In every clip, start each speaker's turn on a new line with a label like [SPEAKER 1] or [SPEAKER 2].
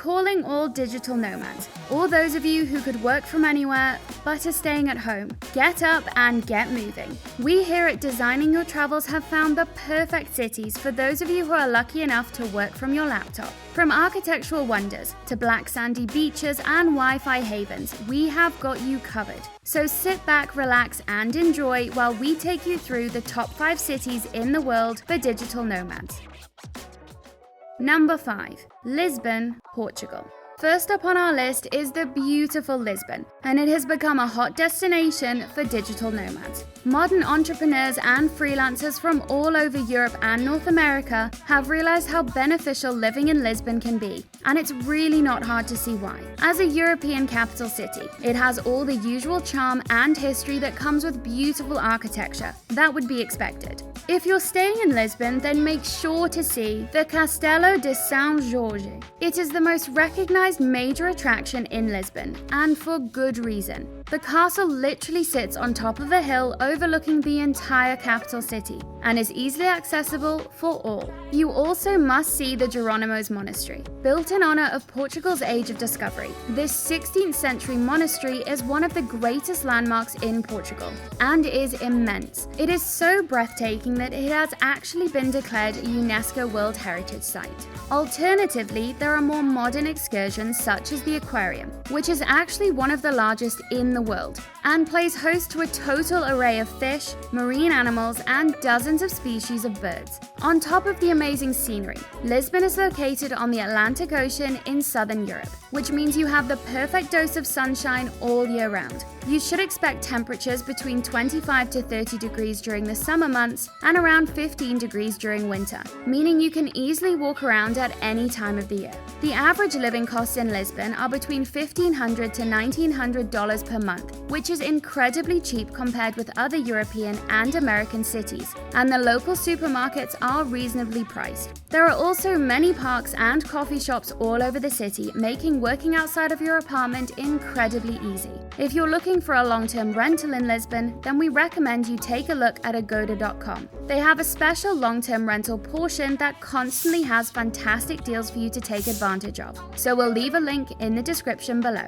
[SPEAKER 1] calling all digital nomads, all those of you who could work from anywhere but are staying at home. Get up and get moving. We here at Designing Your Travels have found the perfect cities for those of you who are lucky enough to work from your laptop. From architectural wonders to black sandy beaches and Wi-Fi havens, we have got you covered. So sit back, relax, and enjoy while we take you through the top 5 cities in the world for digital nomads. Number 5. Lisbon, Portugal. First up on our list is the beautiful Lisbon, and it has become a hot destination for digital nomads. Modern entrepreneurs and freelancers from all over Europe and North America have realized how beneficial living in Lisbon can be, and it's really not hard to see why. As a European capital city, it has all the usual charm and history that comes with beautiful architecture. That would be expected. If you're staying in Lisbon, then make sure to see the Castelo de São Jorge. It is the most recognized major attraction in Lisbon, and for good reason. The castle literally sits on top of a hill overlooking the entire capital city and is easily accessible for all. You also must see the Jerónimos Monastery. Built in honor of Portugal's Age of Discovery, this 16th century monastery is one of the greatest landmarks in Portugal and is immense. It is so breathtaking that it has actually been declared a UNESCO World Heritage Site. Alternatively, there are more modern excursions such as the aquarium, which is actually one of the largest in the world and plays host to a total array of fish, marine animals, and dozens of species of birds. On top of the amazing scenery, Lisbon is located on the Atlantic Ocean in southern Europe, which means you have the perfect dose of sunshine all year round. You should expect temperatures between 25 to 30 degrees during the summer months and around 15 degrees during winter, meaning you can easily walk around at any time of the year. The average living costs in Lisbon are between $1,500 to $1,900 per month, which is incredibly cheap compared with other European and American cities, and the local supermarkets are reasonably priced. There are also many parks and coffee shops all over the city, making working outside of your apartment incredibly easy. If you're looking for a long-term rental in Lisbon, then we recommend you take a look at agoda.com. They have a special long-term rental portion that constantly has fantastic deals for you to take advantage of, so we'll leave a link in the description below.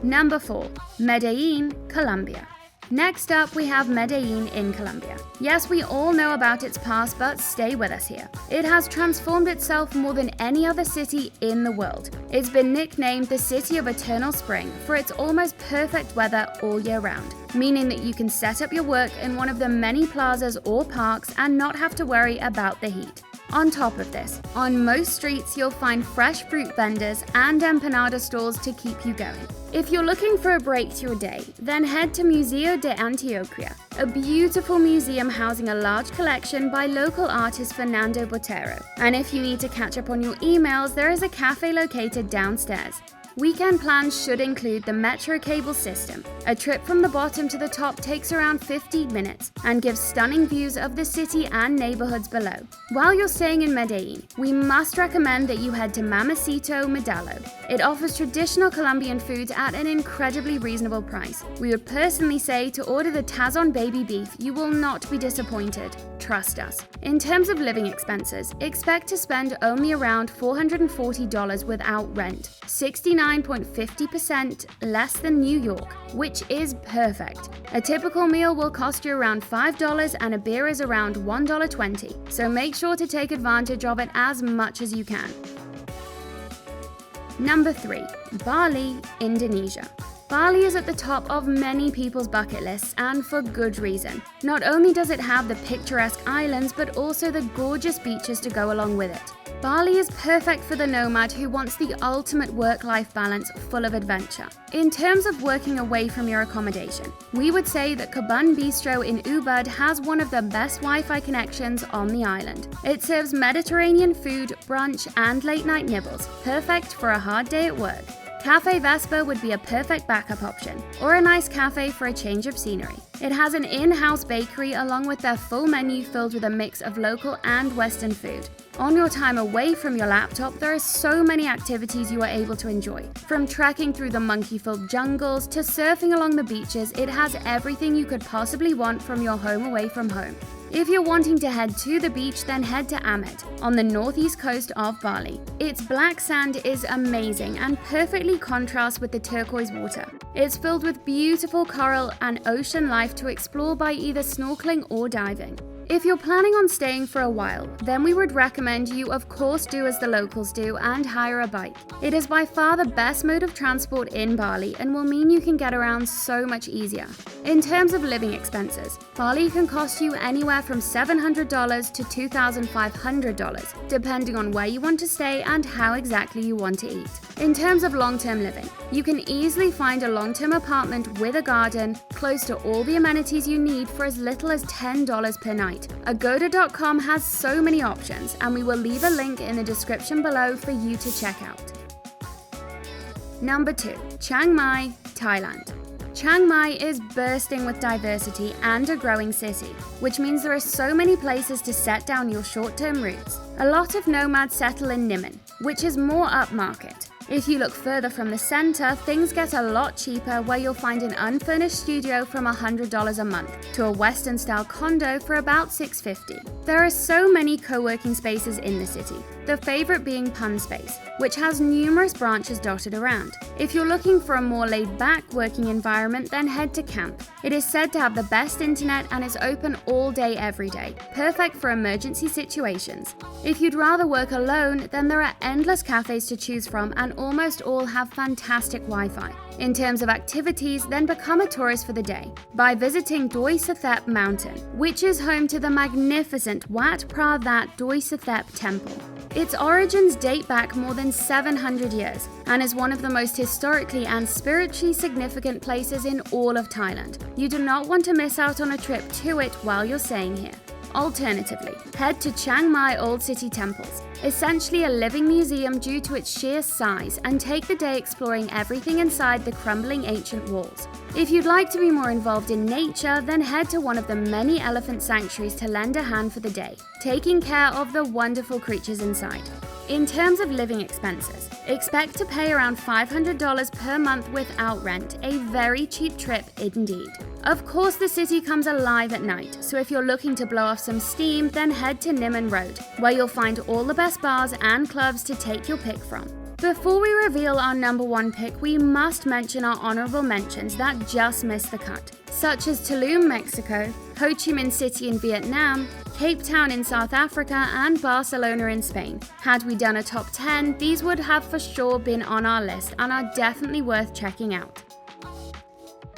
[SPEAKER 1] Number 4. Medellin, Colombia. Next up, we have Medellin in Colombia. Yes, we all know about its past, but stay with us here. It has transformed itself more than any other city in the world. It's been nicknamed the City of Eternal Spring for its almost perfect weather all year round, meaning that you can set up your work in one of the many plazas or parks and not have to worry about the heat. On top of this, on most streets you'll find fresh fruit vendors and empanada stalls to keep you going. If you're looking for a break to your day, then head to Museo de Antioquia, a beautiful museum housing a large collection by local artist Fernando Botero. And if you need to catch up on your emails, there is a cafe located downstairs. Weekend plans should include the metro cable system. A trip from the bottom to the top takes around 15 minutes and gives stunning views of the city and neighborhoods below. While you're staying in Medellin, we must recommend that you head to Mamacito Medallo. It offers traditional Colombian foods at an incredibly reasonable price. We would personally say to order the Tazon baby beef. You will not be disappointed. Trust us. In terms of living expenses, expect to spend only around $440 without rent, 69.50% less than New York, which is perfect. A typical meal will cost you around $5 and a beer is around $1.20, so make sure to take advantage of it as much as you can. Number 3. Bali, Indonesia. Bali is at the top of many people's bucket lists, and for good reason. Not only does it have the picturesque islands, but also the gorgeous beaches to go along with it. Bali is perfect for the nomad who wants the ultimate work-life balance full of adventure. In terms of working away from your accommodation, we would say that Kebun Bistro in Ubud has one of the best Wi-Fi connections on the island. It serves Mediterranean food, brunch, and late-night nibbles, perfect for a hard day at work. Cafe Vespa would be a perfect backup option, or a nice cafe for a change of scenery. It has an in-house bakery along with their full menu filled with a mix of local and Western food. On your time away from your laptop, there are so many activities you are able to enjoy. From trekking through the monkey-filled jungles to surfing along the beaches, it has everything you could possibly want from your home away from home. If you're wanting to head to the beach, then head to Amed, on the northeast coast of Bali. Its black sand is amazing and perfectly contrasts with the turquoise water. It's filled with beautiful coral and ocean life to explore by either snorkeling or diving. If you're planning on staying for a while, then we would recommend you of course do as the locals do and hire a bike. It is by far the best mode of transport in Bali and will mean you can get around so much easier. In terms of living expenses, Bali can cost you anywhere from $700 to $2,500, depending on where you want to stay and how exactly you want to eat. In terms of long-term living, you can easily find a long-term apartment with a garden, close to all the amenities you need for as little as $10 per night. Agoda.com has so many options, and we will leave a link in the description below for you to check out. Number 2. Chiang Mai, Thailand. Chiang Mai is bursting with diversity and a growing city, which means there are so many places to set down your short-term roots. A lot of nomads settle in Niman, which is more upmarket. If you look further from the center, things get a lot cheaper, where you'll find an unfurnished studio from $100 a month to a Western-style condo for about $650. There are so many co-working spaces in the city, the favorite being Pun Space, which has numerous branches dotted around. If you're looking for a more laid-back working environment, then head to Camp. It is said to have the best internet and is open all day every day, perfect for emergency situations. If you'd rather work alone, then there are endless cafes to choose from, and almost all have fantastic Wi-Fi. In terms of activities, then become a tourist for the day by visiting Doi Sathep Mountain, which is home to the magnificent Wat Phra That Doi Sathep Temple. Its origins date back more than 700 years and is one of the most historically and spiritually significant places in all of Thailand. You do not want to miss out on a trip to it while you're staying here. Alternatively, head to Chiang Mai Old City Temples, essentially a living museum due to its sheer size, and take the day exploring everything inside the crumbling ancient walls. If you'd like to be more involved in nature, then head to one of the many elephant sanctuaries to lend a hand for the day, taking care of the wonderful creatures inside. In terms of living expenses, expect to pay around $500 per month without rent, a very cheap trip indeed. Of course, the city comes alive at night, so if you're looking to blow off some steam, then head to Niman Road, where you'll find all the best bars and clubs to take your pick from. Before we reveal our number 1 pick, we must mention our honorable mentions that just missed the cut, such as Tulum, Mexico, Ho Chi Minh City in Vietnam, Cape Town in South Africa, and Barcelona in Spain. Had we done a top 10, these would have for sure been on our list and are definitely worth checking out.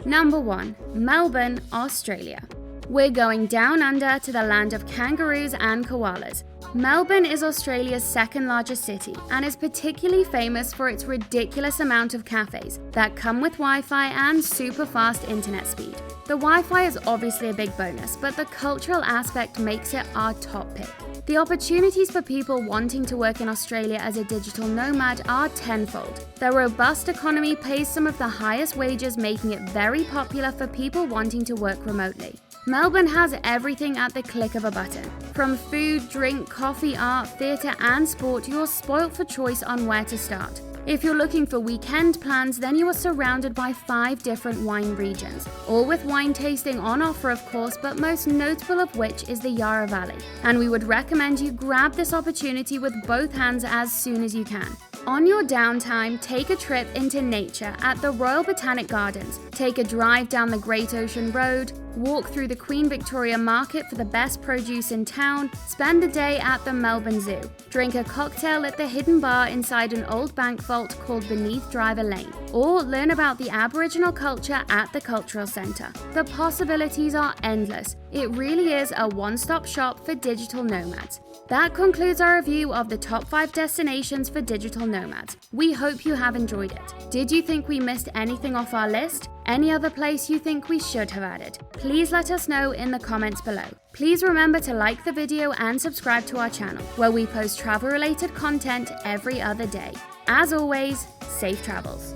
[SPEAKER 1] Number 1. Melbourne, Australia. We're going down under to the land of kangaroos and koalas. Melbourne is Australia's second largest city and is particularly famous for its ridiculous amount of cafes that come with Wi-Fi and super fast internet speed. The Wi-Fi is obviously a big bonus, but the cultural aspect makes it our top pick. The opportunities for people wanting to work in Australia as a digital nomad are tenfold. Their robust economy pays some of the highest wages, making it very popular for people wanting to work remotely. Melbourne has everything at the click of a button. From food, drink, coffee, art, theatre and sport, you're spoilt for choice on where to start. If you're looking for weekend plans, then you are surrounded by 5 different wine regions, all with wine tasting on offer of course, but most notable of which is the Yarra Valley. And we would recommend you grab this opportunity with both hands as soon as you can. On your downtime, take a trip into nature at the Royal Botanic Gardens, take a drive down the Great Ocean Road, walk through the Queen Victoria Market for the best produce in town, spend the day at the Melbourne Zoo, drink a cocktail at the hidden bar inside an old bank vault called Beneath Driver Lane, or learn about the Aboriginal culture at the Cultural Centre. The possibilities are endless. It really is a one-stop shop for digital nomads. That concludes our review of the top 5 destinations for digital nomads. We hope you have enjoyed it. Did you think we missed anything off our list? Any other place you think we should have added? Please let us know in the comments below. Please remember to like the video and subscribe to our channel, where we post travel-related content every other day. As always, safe travels.